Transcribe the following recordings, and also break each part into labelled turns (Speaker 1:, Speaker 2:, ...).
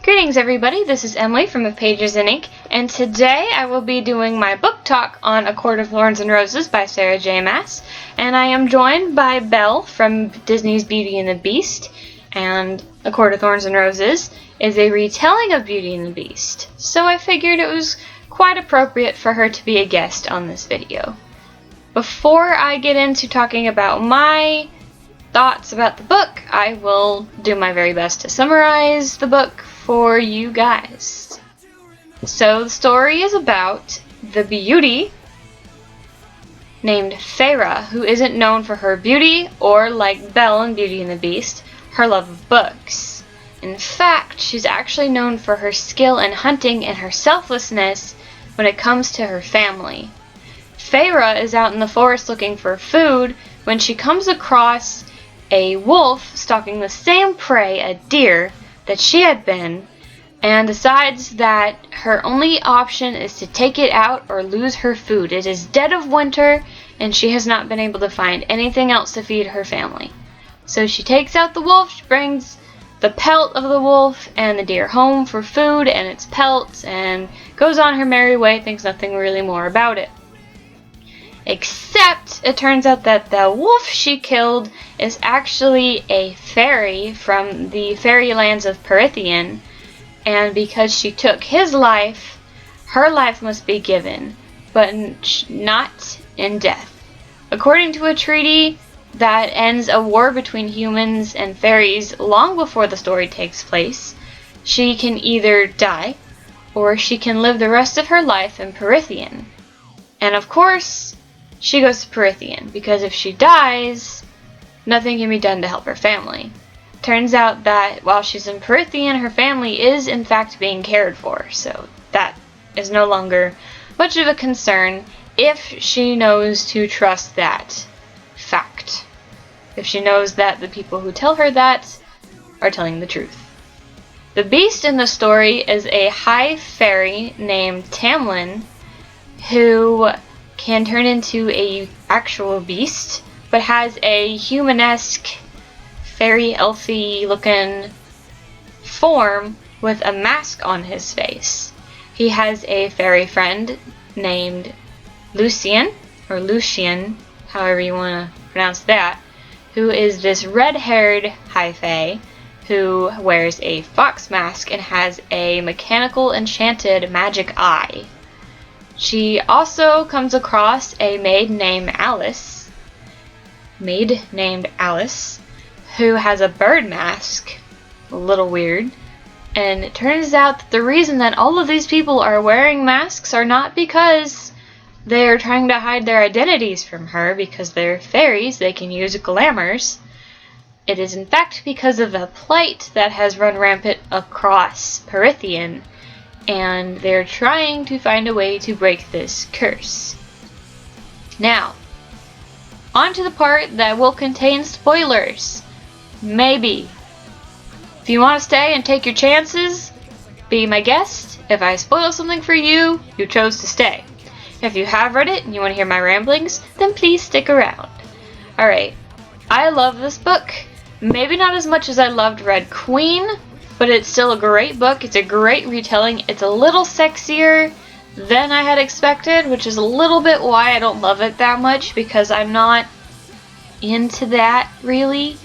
Speaker 1: Greetings everybody, this is Emily from The Pages in Ink, and today I will be doing my book talk on A Court of Thorns and Roses by Sarah J. Maas, and I am joined by Belle from Disney's Beauty and the Beast, and A Court of Thorns and Roses is a retelling of Beauty and the Beast, so I figured it was quite appropriate for her to be a guest on this video. Before I get into talking about my thoughts about the book, I will do my very best to summarize the book for you guys. So the story is about the beauty named Feyre, who isn't known for her beauty or, like Belle in Beauty and the Beast, her love of books. In fact, she's actually known for her skill in hunting and her selflessness when it comes to her family. Feyre is out in the forest looking for food when she comes across a wolf stalking the same prey, a deer, that she had been, and decides that her only option is to take it out or lose her food. It is dead of winter, and she has not been able to find anything else to feed her family. So she takes out the wolf, she brings the pelt of the wolf and the deer home for food and its pelts, and goes on her merry way, thinks nothing really more about it. Except, it turns out that the wolf she killed is actually a fairy from the fairy lands of Prythian, and because she took his life, her life must be given, but not in death. According to a treaty that ends a war between humans and fairies long before the story takes place, she can either die, or she can live the rest of her life in Prythian. And of course, she goes to Prythian, because if she dies, nothing can be done to help her family. Turns out that while she's in Prythian, her family is in fact being cared for, so that is no longer much of a concern if she knows to trust that fact. If she knows that the people who tell her that are telling the truth. The beast in the story is a high fairy named Tamlin, who can turn into a actual beast, but has a humanesque, fairy elfy looking form with a mask on his face. He has a fairy friend named Lucian, or Lucian, however you want to pronounce that, who is this red-haired high fae who wears a fox mask and has a mechanical enchanted magic eye. She also comes across a maid named Alice, who has a bird mask, a little weird, and it turns out that the reason that all of these people are wearing masks are not because they're trying to hide their identities from her, because they're fairies, they can use glamours. It is in fact because of a plight that has run rampant across Prythian, and they're trying to find a way to break this curse. Now, on to the part that will contain spoilers. Maybe. If you want to stay and take your chances, be my guest. If I spoil something for you, you chose to stay. If you have read it and you want to hear my ramblings, then please stick around. Alright, I love this book. Maybe not as much as I loved Red Queen, but it's still a great book. It's a great retelling. It's a little sexier than I had expected, which is a little bit why I don't love it that much, because I'm not into that really.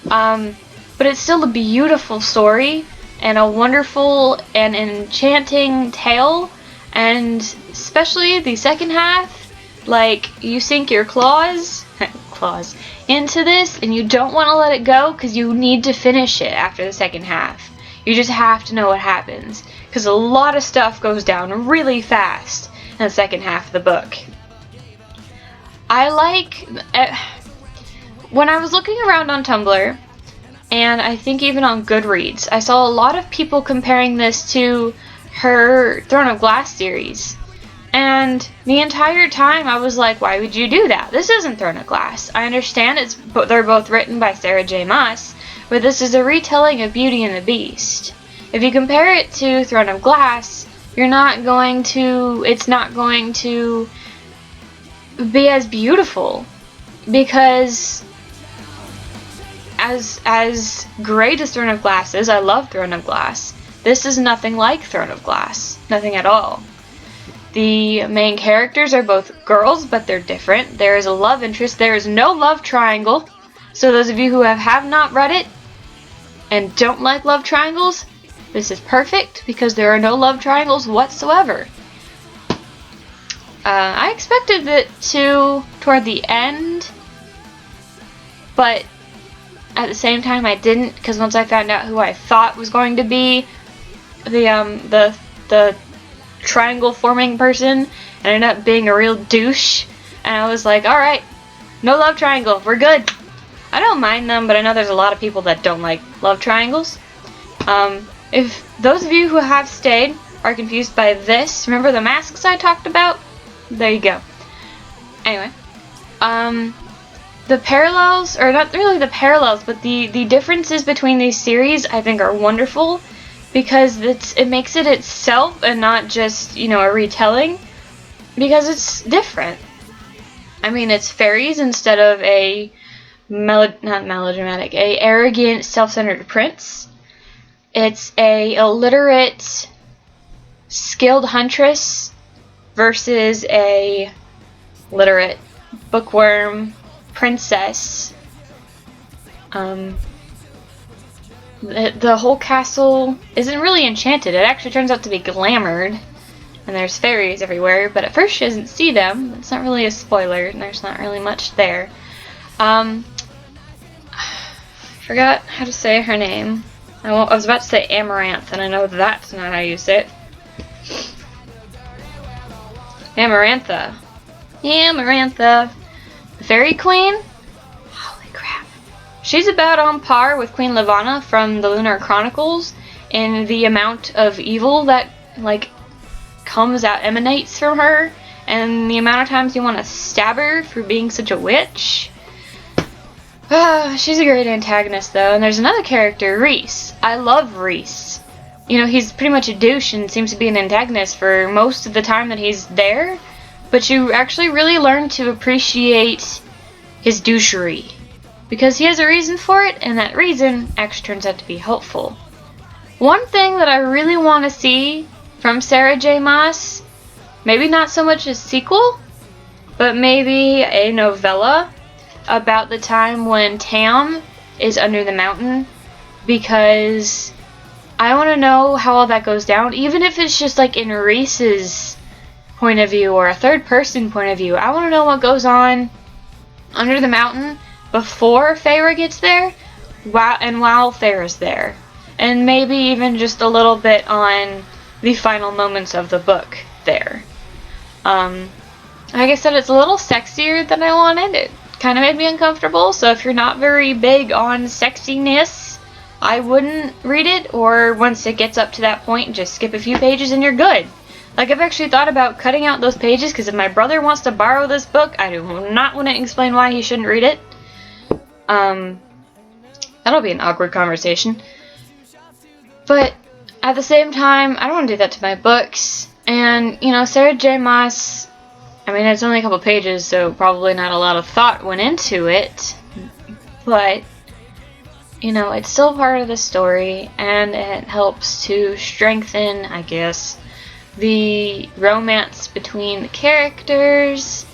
Speaker 1: But it's still a beautiful story and a wonderful and enchanting tale, and especially the second half, like, you sink your claws into this and you don't want to let it go because you need to finish it after the second half. You just have to know what happens, because a lot of stuff goes down really fast in the second half of the book. I like, when I was looking around on Tumblr, and I think even on Goodreads, I saw a lot of people comparing this to her Throne of Glass series. And the entire time I was like, why would you do that? This isn't Throne of Glass. I understand they're both written by Sarah J. Maas, but this is a retelling of Beauty and the Beast. If you compare it to Throne of Glass, it's not going to be as beautiful, because as great as Throne of Glass is, I love Throne of Glass. This is nothing like Throne of Glass. Nothing at all. The main characters are both girls, but they're different. There is a love interest. There is no love triangle. So those of you who have not read it and don't like love triangles, this is perfect because there are no love triangles whatsoever. I expected it to toward the end, but at the same time I didn't, because once I found out who I thought was going to be the triangle forming person, and ended up being a real douche, and I was like, alright, no love triangle, we're good. I don't mind them, but I know there's a lot of people that don't like love triangles. If those of you who have stayed are confused by this, remember the masks I talked about? There you go. Anyway, the parallels, or not really the parallels, but the differences between these series I think are wonderful, because it makes it itself and not just, you know, a retelling, because it's different. I mean, it's fairies instead of a not melodramatic, a arrogant, self-centered prince. It's a illiterate, skilled huntress versus a literate bookworm princess. The whole castle isn't really enchanted. It actually turns out to be glamored, and there's fairies everywhere, but at first she doesn't see them. It's not really a spoiler, and there's not really much there. Forgot how to say her name. I was about to say Amaranth, and I know that's not how you say it. Amarantha. Amarantha. The Fairy Queen? Holy crap. She's about on par with Queen Levana from the Lunar Chronicles in the amount of evil that, like, emanates from her, and the amount of times you want to stab her for being such a witch. She's a great antagonist, though. And there's another character, Reese. I love Reese. You know, he's pretty much a douche and seems to be an antagonist for most of the time that he's there, but you actually really learn to appreciate his douchery, because he has a reason for it, and that reason actually turns out to be helpful. One thing that I really want to see from Sarah J. Maas, maybe not so much a sequel, but maybe a novella about the time when Tam is under the mountain, because I want to know how all that goes down, even if it's just like in Reese's point of view or a third person point of view. I want to know what goes on under the mountain before Feyre gets there, while Feyre's there, and maybe even just a little bit on the final moments of the book there. Like I said, it's a little sexier than I wanted. It kind of made me uncomfortable, so if you're not very big on sexiness, I wouldn't read it, or once it gets up to that point, just skip a few pages and you're good. Like, I've actually thought about cutting out those pages, because if my brother wants to borrow this book, I do not want to explain why he shouldn't read it. That'll be an awkward conversation. But at the same time, I don't want to do that to my books. And, you know, Sarah J. Maas, I mean, it's only a couple pages, so probably not a lot of thought went into it. But, you know, it's still part of the story, and it helps to strengthen, I guess, the romance between the characters.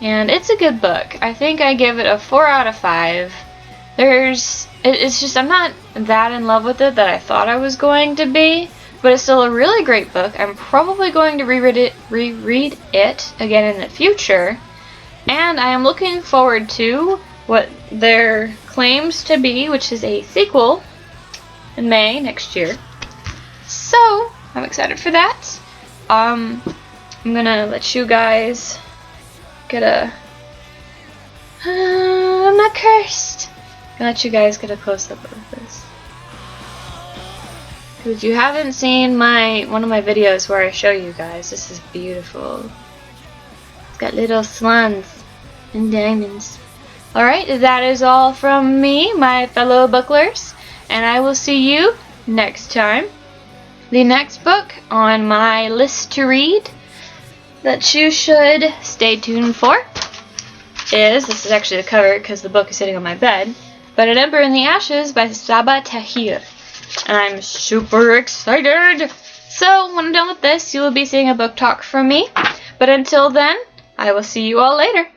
Speaker 1: And it's a good book. I think I give it a 4 out of 5. It's just, I'm not that in love with it that I thought I was going to be, but it's still a really great book. I'm probably going to reread it again in the future, and I am looking forward to what their claims to be, which is a sequel in May next year. So, I'm excited for that. I'm gonna let you guys get a... I'm not cursed. I'm gonna let you guys get a close-up of this. If you haven't seen one of my videos where I show you guys, this is beautiful. It's got little swans and diamonds. Alright, that is all from me, my fellow booklers, and I will see you next time. The next book on my list to read that you should stay tuned for this is actually the cover because the book is sitting on my bed, but An Ember in the Ashes by Saba Tahir. And I'm super excited! So, when I'm done with this, you will be seeing a book talk from me. But until then, I will see you all later.